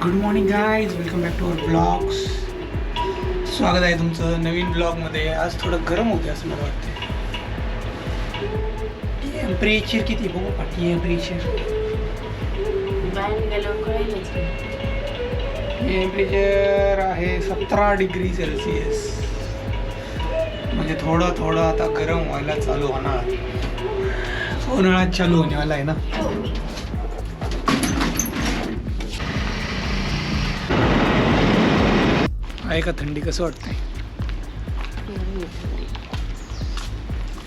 Good morning guys, welcome back to our blogs. स्वागत आहे तुमचं नवीन ब्लॉगमध्ये. आज थोडं गरम होते असं मला वाटतं. टेम्परेचर किती बघू का? टेम्परेचर आहे 17 डिग्री सेल्सिअस. म्हणजे थोडं आता गरम व्हायला चालू होणार. उन्हाळ्यात चालू होण्यावाला आहे ना. आहे का थंडी? कसं वाटतंय?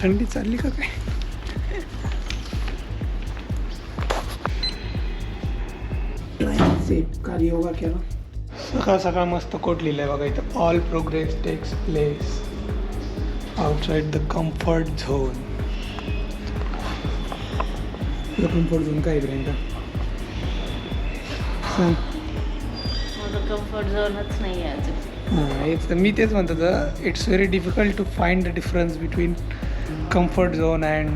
थंडी चालली का काय? काल योगा केला. सकाळ सकाळ मस्त कोट लिहिलंय बघा इथं. All progress takes place outside the comfort zone. Comfort zone काय ब्रँड सांग? कम्फर्ट झोनच नाही आहे अजून. मी तेच म्हणतो तर it's very difficult to find the difference between comfort zone and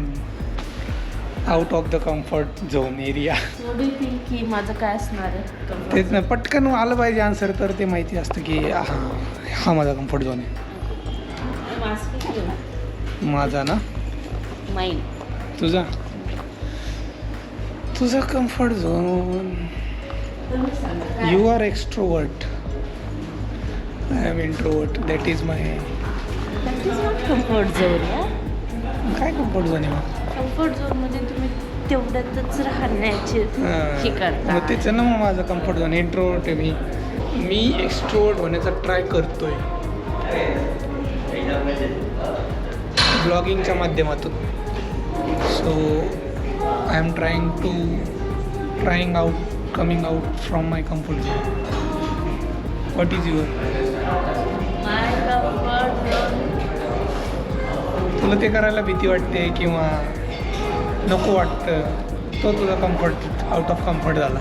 out of the comfort zone area. की माझं काय असणार आहे? तेच ना, पटकन आलं पाहिजे आन्सर तर ते माहिती असतं की हा माझा कम्फर्ट झोन आहे. माझा ना? माईन. तुझा comfort zone. You are extrovert. I am introvert. That is my. That is not comfort zone. काय कम्फर्ट झोन आहे मग? कम्फर्ट झोन मध्ये तुम्ही तेवढ्यातच राहण्याचे हे करता. मग तेच ना, मग माझं कम्फर्ट झोन. इंट्रोवर्ट आहे मी एक्स्ट्रोवर्ट होण्याचा ट्राय करतोय ब्लॉगिंगच्या माध्यमातून. So I am trying out coming out from my comfort zone. What is your? My comfort zone. तुला ते करायला भीती वाटते किंवा नको वाटतं, तो तुझा कम्फर्ट आउट ऑफ कम्फर्ट झाला.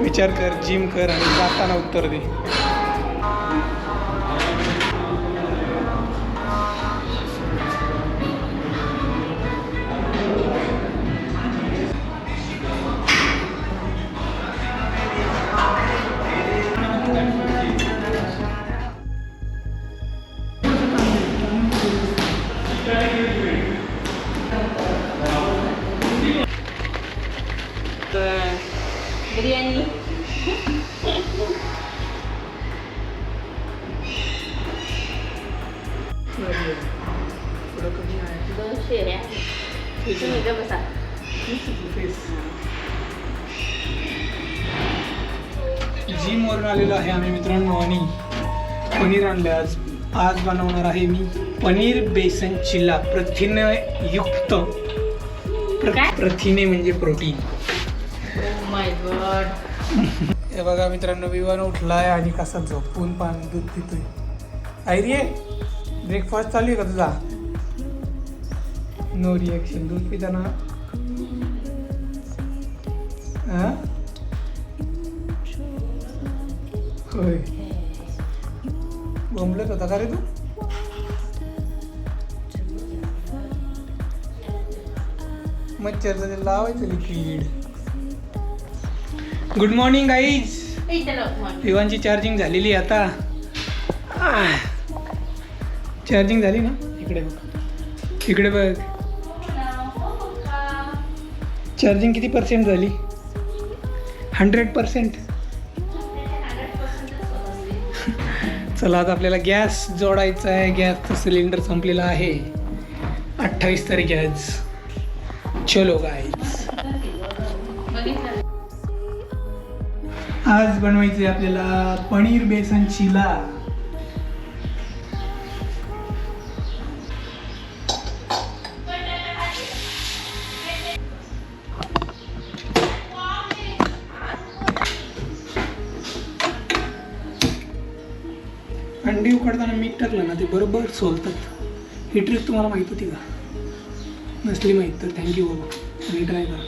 विचार कर, जिम कर आणि जाताना उत्तर दे. बिर्याणी. जिम वरून आलेलो आहे आम्ही मित्रांनो आणि पनीर आणले. आज बनवणार आहे मी पनीर बेसन चिल्ला. प्रथिनयुक्त. प्रथिने म्हणजे प्रोटीन. माय गॉड. हे बघा मित्रांनो, विवान उठलाय आणि कसा झोपून पाणी दूध पितोय. आई रे, ब्रेकफास्ट चालू आहे का तुझा? No reaction. दूध पिताना होय बोंबलत होता का रे तू? मच्छरचं ते लावायचं लिक्विड. Good morning guys. विवानची चार्जिंग झालेली आता. चार्जिंग झाली ना? इकडे बघ. चार्जिंग किती % झाली? 100%. चला आता आपल्याला गॅस जोडायचा आहे. गॅसचं सिलेंडर संपलेला आहे. 28 तारीख आहे आज. चलो गाईज. आज बनवायचे आपल्याला पनीर बेसन चिला. अंडी उकडताना मीठ टाकलं ना ते बरोबर सोलतात. ही ट्रिक तुम्हाला माहित होती का? नसली माहीत तर थँक्यू बाबा. आणि ट्राय करा.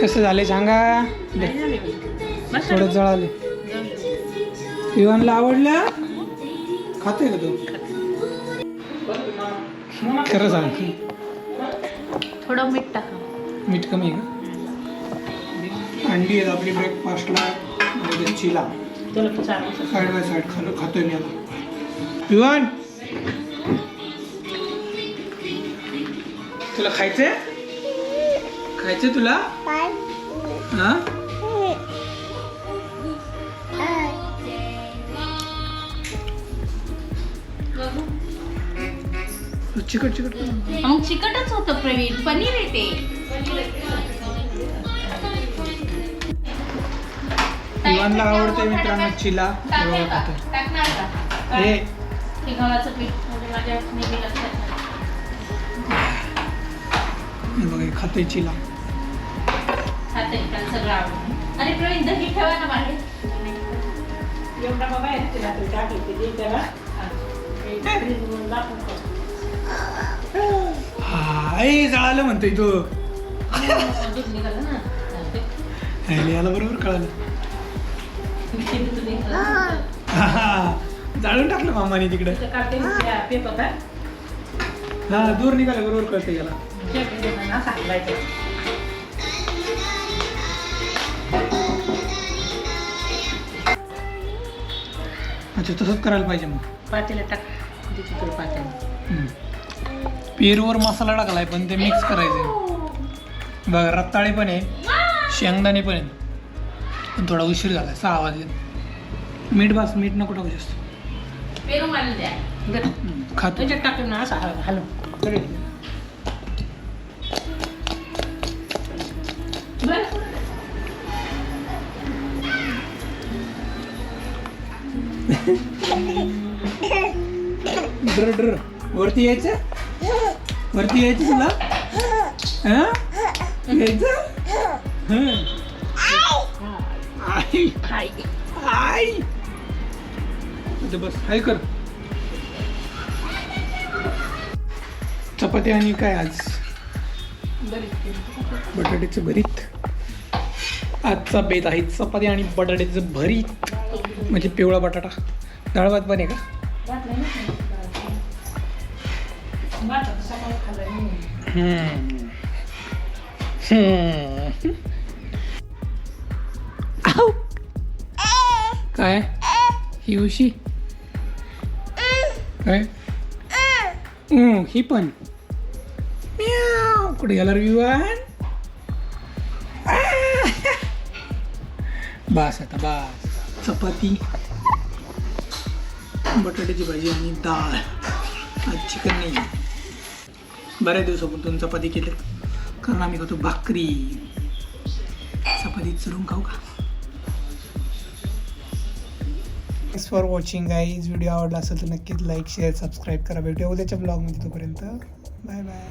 कसं झाले सांगा. थोडं जळाले. विवानला आवडलं? खातोय का तू? खरं सांग, थोडं मीठ टाका. मीठ कमी आहे का? अंडी आहेत आपली ब्रेकफास्टला, चिला साईड बाय साईड खातोय मी आता. विवान, तुला खायचंय? खायचंय तुला? हा? चिकट चिकट मग चिकटच होतं प्रवीण. पनीर आहे ते. विवानला आवडते मित्रांनो चिला. टाकणार का? हे हे गव्हाचं पीठ म्हणजे माझ्या नेहमी लक्षात बघा खातोय चिला. खाते त्याला सगळं आवडतं. अरे प्रवीण दही ठेवा ना बाहेर. एवढा बाबा आहे तुला ते टाकले ते दे त्याला. हाय जळालं म्हणतोय तू. दूध निघालं ना. याला बरोबर कळालं. दूध निघालं. जाळून टाकलं मामाने तिकडे. पेपर का? हा दूर निघालं बरोबर कळतं याला. अच्छा तसंच करायला पाहिजे मग. पातेला टाक. पातेला. पेरूवर मसाला टाकलाय पण ते मिक्स करायचं. बघा रताळे पण आहे, शेंगदाणे पण आहे. पण थोडा उशीर झाला, 6 वाजले. मीठ बस, मीठ नको टाकू जास्त. पेरू मला द्या. खातो. त्याच्यात टाकून ना असं हलव. ड्र ड्र वरती यायचं, वरती यायचं तुला. यायचं. आई आई बस हाय कर. चपाती आणि काय आज? बटाट्याचं भरीत. आजचा बेत आहे चपाती आणि बटाट्याचं भरीत, म्हणजे पिवळा बटाटा. डाळ भात पण आहे का? काय ही उशी काय? ही पण कुठे गेला विवान? बस आता बस. चपाती, बटाट्याची भाजी आणि डाळ. आज चिकन नाही. बऱ्याच दिवसापासून चपाती केली, कारण आम्ही खातो भाकरी. चपाती चढून खाऊ का? Thanks for watching guys. Video आवडला असेल तर नक्कीच लाईक शेअर सबस्क्राईब करा. भेटूया उद्याच्या ब्लॉगमध्ये. तोपर्यंत बाय बाय.